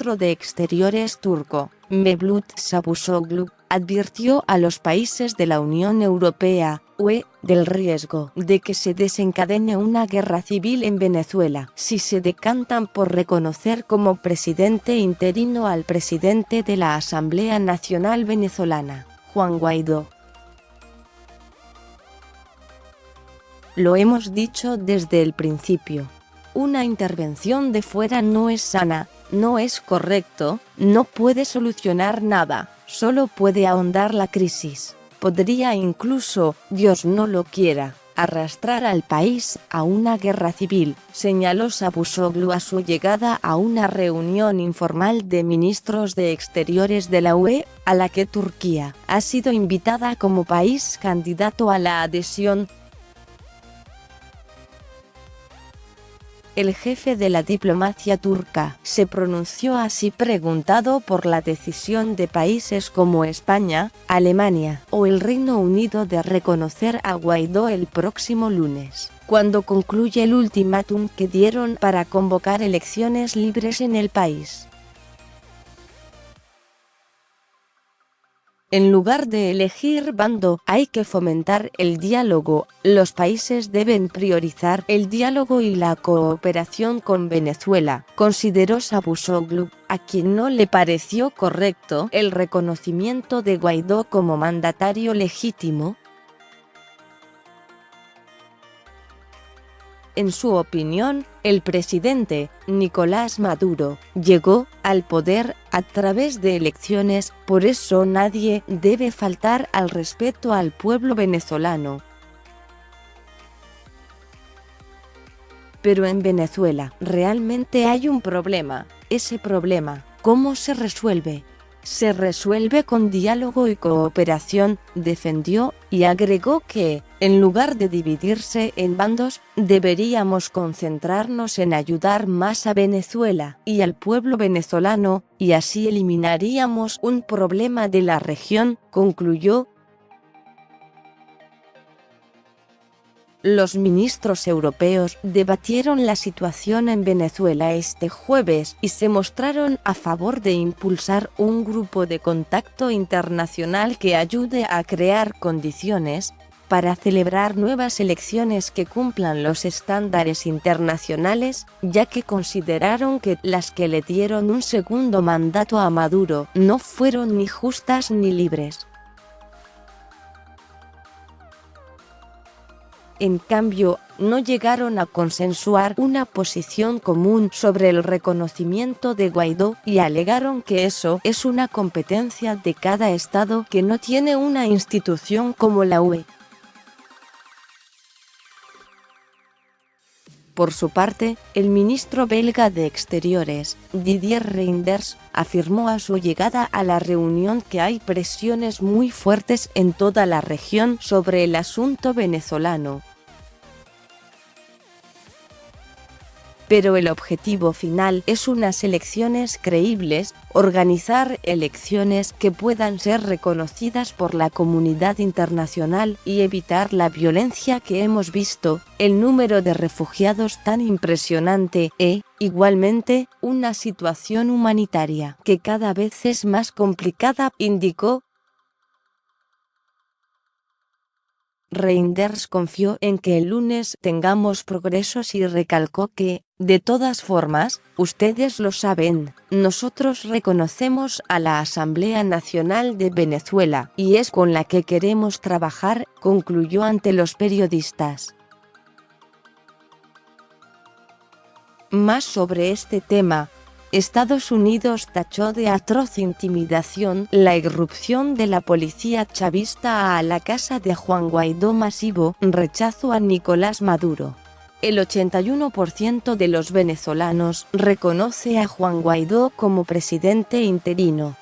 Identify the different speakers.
Speaker 1: ministro de Exteriores turco, Mevlut Çavuşoğlu, advirtió a los países de la Unión Europea, UE, del riesgo de que se desencadene una guerra civil en Venezuela si se decantan por reconocer como presidente interino al presidente de la Asamblea Nacional Venezolana, Juan Guaidó. Lo hemos dicho desde el principio. Una intervención de fuera no es sana, no es correcto, no puede solucionar nada, solo puede ahondar la crisis. Podría incluso, Dios no lo quiera, arrastrar al país a una guerra civil, señaló Çavuşoğlu a su llegada a una reunión informal de ministros de Exteriores de la UE, a la que Turquía ha sido invitada como país candidato a la adhesión. El jefe de la diplomacia turca se pronunció así preguntado por la decisión de países como España, Alemania o el Reino Unido de reconocer a Guaidó el próximo lunes, cuando concluye el ultimátum que dieron para convocar elecciones libres en el país. En lugar de elegir bando, hay que fomentar el diálogo. Los países deben priorizar el diálogo y la cooperación con Venezuela, consideró Çavuşoğlu, a quien no le pareció correcto el reconocimiento de Guaidó como mandatario legítimo. En su opinión, el presidente, Nicolás Maduro, llegó al poder a través de elecciones, por eso nadie debe faltar al respeto al pueblo venezolano. Pero en Venezuela, realmente hay un problema. Ese problema, ¿cómo se resuelve? Se resuelve con diálogo y cooperación, defendió, y agregó que, en lugar de dividirse en bandos, deberíamos concentrarnos en ayudar más a Venezuela y al pueblo venezolano, y así eliminaríamos un problema de la región, concluyó. Los ministros europeos debatieron la situación en Venezuela este jueves y se mostraron a favor de impulsar un grupo de contacto internacional que ayude a crear condiciones para celebrar nuevas elecciones que cumplan los estándares internacionales, ya que consideraron que las que le dieron un segundo mandato a Maduro no fueron ni justas ni libres. En cambio, no llegaron a consensuar una posición común sobre el reconocimiento de Guaidó y alegaron que eso es una competencia de cada estado que no tiene una institución como la UE. Por su parte, el ministro belga de Exteriores, Didier Reynders, afirmó a su llegada a la reunión que hay presiones muy fuertes en toda la región sobre el asunto venezolano. Pero el objetivo final es unas elecciones creíbles, organizar elecciones que puedan ser reconocidas por la comunidad internacional y evitar la violencia que hemos visto, el número de refugiados tan impresionante igualmente, una situación humanitaria que cada vez es más complicada, indicó. Reynders confió en que el lunes tengamos progresos y recalcó que, de todas formas, ustedes lo saben, nosotros reconocemos a la Asamblea Nacional de Venezuela y es con la que queremos trabajar, concluyó ante los periodistas. Más sobre este tema. Estados Unidos tachó de atroz intimidación la irrupción de la policía chavista a la casa de Juan Guaidó. Masivo rechazo a Nicolás Maduro. El 81% de los venezolanos reconoce a Juan Guaidó como presidente interino.